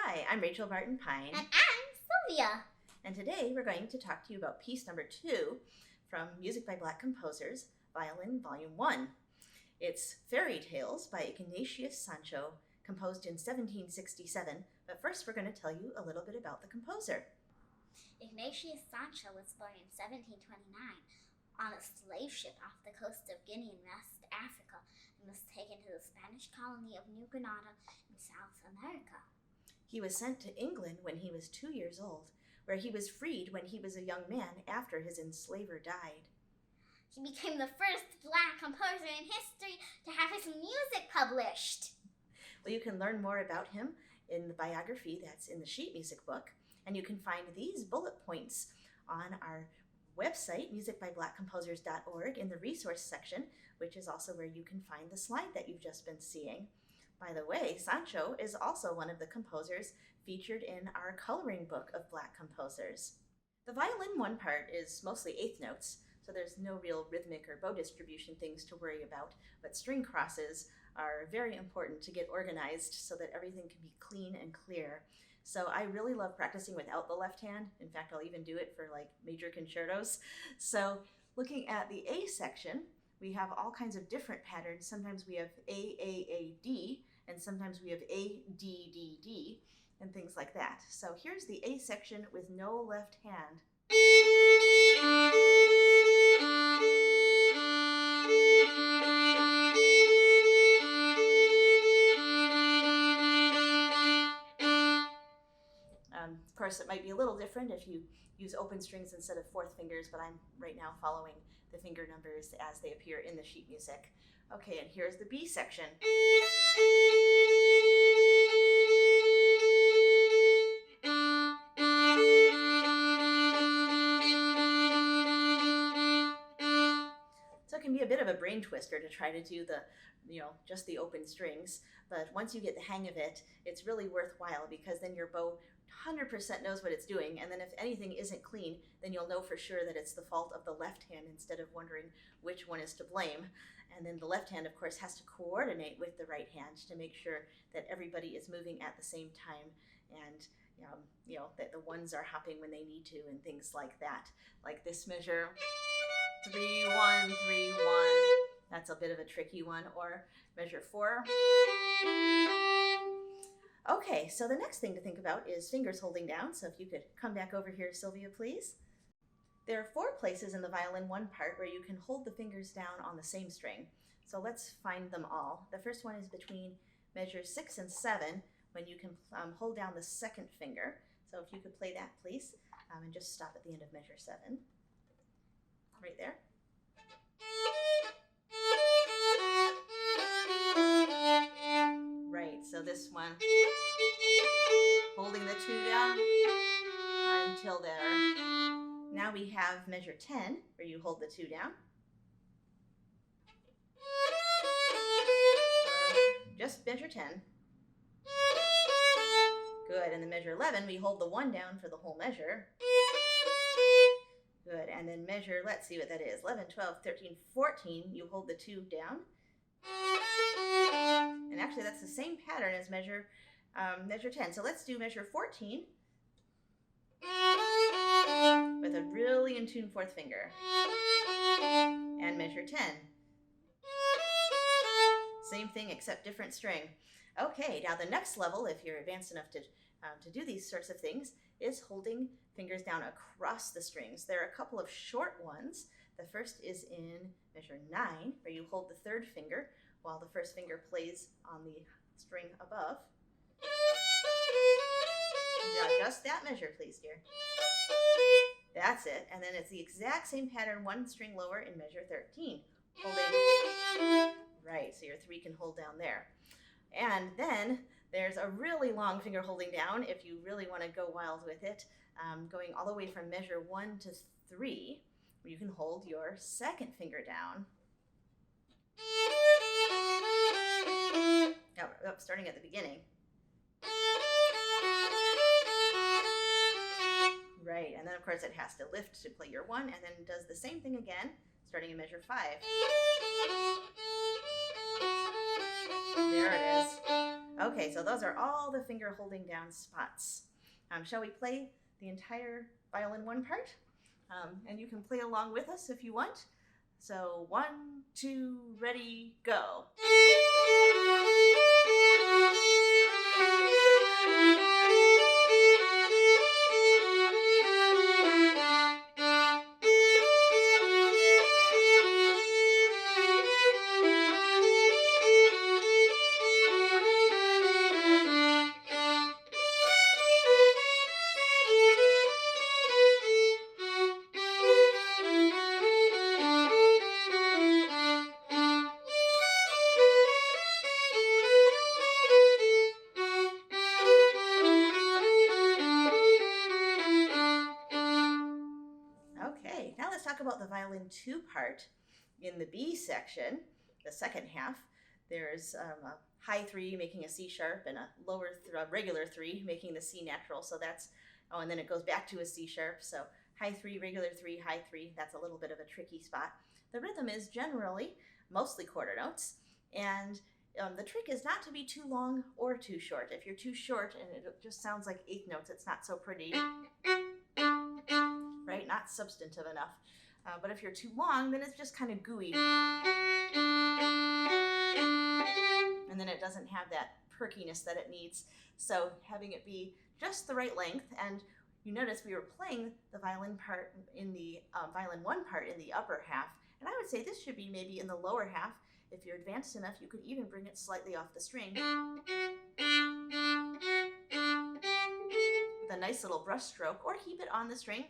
Hi, I'm Rachel Barton Pine. And I'm Sylvia. And today we're going to talk to you about piece number 2 from Music by Black Composers, Violin, Volume 1. It's Fairytales by Ignatius Sancho, composed in 1767. But first we're going to tell you a little bit about the composer. Ignatius Sancho was born in 1729 on a slave ship off the coast of Guinea in West Africa and was taken to the Spanish colony of New Granada in South America. He was sent to England when he was 2 years old, where he was freed when he was a young man after his enslaver died. He became the first Black composer in history to have his music published. Well, you can learn more about him in the biography that's in the sheet music book, and you can find these bullet points on our website, musicbyblackcomposers.org, in the resource section, which is also where you can find the slide that you've just been seeing. By the way, Sancho is also one of the composers featured in our coloring book of Black composers. The violin 1 part is mostly eighth notes, so there's no real rhythmic or bow distribution things to worry about, but string crosses are very important to get organized so that everything can be clean and clear. So I really love practicing without the left hand. In fact, I'll even do it for like major concertos. So looking at the A section, we have all kinds of different patterns. Sometimes we have A, and sometimes we have A, D, and things like that. So here's the A section with no left hand. Of course, it might be a little different if you use open strings instead of fourth fingers, but I'm right now following the finger numbers as they appear in the sheet music. Okay, and here's the B section. So it can be a bit of a brain twister to try to do the, just the open strings, but once you get the hang of it, it's really worthwhile because then your bow 100% knows what it's doing, and then if anything isn't clean, then you'll know for sure that it's the fault of the left hand instead of wondering which one is to blame. And then the left hand, of course, has to coordinate with the right hand to make sure that everybody is moving at the same time, and that the ones are hopping when they need to and things like that. Like this measure, 3-1, 3-1. That's a bit of a tricky one. Or measure 4. Okay, so the next thing to think about is fingers holding down. So if you could come back over here, Sylvia, please. There are 4 places in the violin 1 part where you can hold the fingers down on the same string. So let's find them all. The first one is between measures 6 and 7, when you can hold down the second finger. So if you could play that, please, and just stop at the end of measure 7. Right there. Right, so this one, holding the 2 down until there. Now we have measure 10, where you hold the 2 down. Just measure 10. Good, and then measure 11, we hold the 1 down for the whole measure. Good, and then measure, let's see what that is, 11, 12, 13, 14, you hold the 2 down. And actually that's the same pattern as measure 10. So let's do measure 14 with a really in tune fourth finger. And measure 10. Same thing except different string. Okay, now the next level, if you're advanced enough to do these sorts of things, is holding fingers down across the strings. There are a couple of short ones. The first is in measure 9, where you hold the 3rd finger while the 1st finger plays on the string above. Now just that measure, please, dear. That's it. And then it's the exact same pattern, 1 string lower in measure 13. Holding. Right, so your 3 can hold down there. And then there's a really long finger holding down if you really want to go wild with it, going all the way from measure 1 to 3, where you can hold your 2nd finger down. Oh, starting at the beginning. Right, and then of course it has to lift to play your 1, and then does the same thing again, starting in measure 5. There it is. Okay, so those are all the finger holding down spots. Shall we play the entire violin one part? And you can play along with us if you want. So 1, 2, ready, go. Okay, now let's talk about the violin 2 part. In the B section, the second half, there's a high 3 making a C sharp and a regular 3 making the C natural. So that's, and then it goes back to a C sharp. So high 3, regular 3, high 3. That's a little bit of a tricky spot. The rhythm is generally mostly quarter notes, and the trick is not to be too long or too short. If you're too short and it just sounds like eighth notes, it's not so pretty. Right? Not substantive enough. But if you're too long, then it's just kind of gooey. And then it doesn't have that perkiness that it needs. So having it be just the right length, and you notice we were playing the violin part in the violin 1 part in the upper half, and I would say this should be maybe in the lower half. If you're advanced enough, you could even bring it slightly off the string. With a nice little brush stroke, or keep it on the string.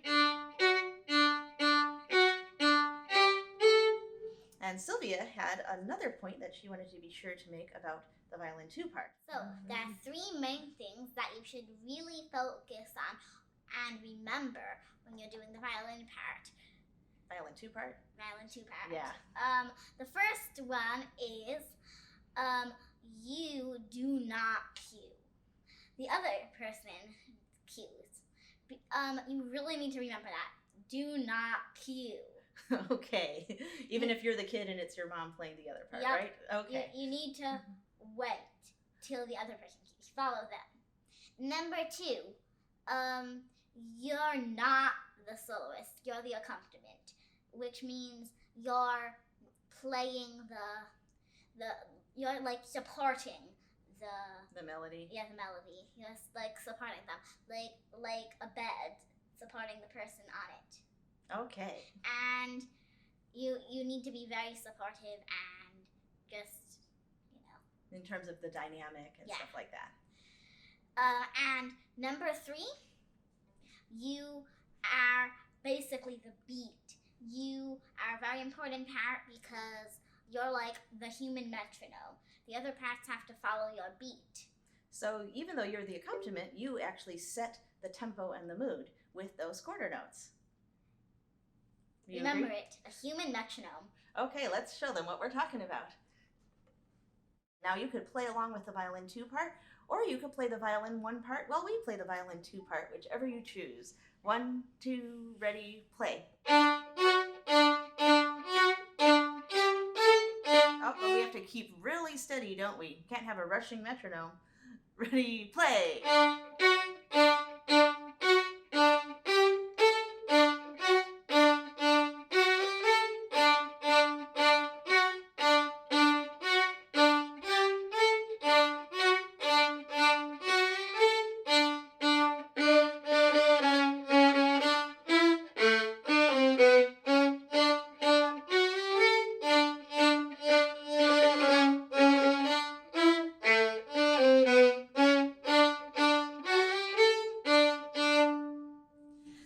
And Sylvia had another point that she wanted to be sure to make about the violin 2 part. So there are 3 main things that you should really focus on and remember when you're doing the violin part. Violin 2 part? Violin 2 part. Yeah. The first one is you do not cue. The other person cues. You really need to remember that. Do not cue. Okay. Even if you're the kid and it's your mom playing the other part, Yep. right? Okay. You need to wait till the other person cues. Follow them. Number 2, you're not the soloist. You're the accompaniment, which means you're playing you're like supporting the melody. Yeah, the melody. You're like supporting them, like a bed supporting the person on it. Okay. And you need to be very supportive and just, in terms of the dynamic and stuff like that. And number 3, you are basically the beat. You are a very important part because you're like the human metronome. The other parts have to follow your beat. So even though you're the accompaniment, you actually set the tempo and the mood with those quarter notes. Remember it, a human metronome. Okay, let's show them what we're talking about. Now you could play along with the violin 2 part, or you could play the violin 1 part while we play the violin 2 part, whichever you choose. 1, 2, ready, play. Oh, but we have to keep really steady, don't we? Can't have a rushing metronome. Ready, play.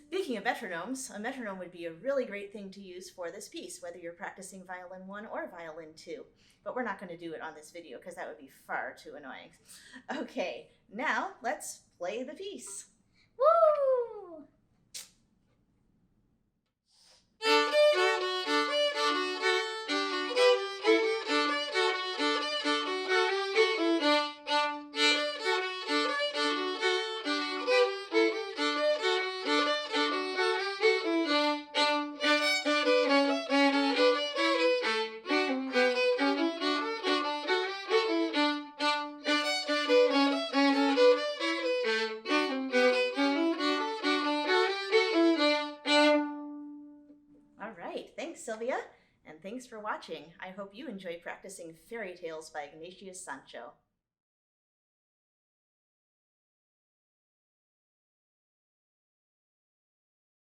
Speaking of metronomes, a metronome would be a really great thing to use for this piece, whether you're practicing violin 1 or violin 2. But we're not going to do it on this video because that would be far too annoying. Okay, now let's play the piece. Woo! Great. Thanks, Sylvia. And thanks for watching. I hope you enjoy practicing Fairy Tales by Ignatius Sancho.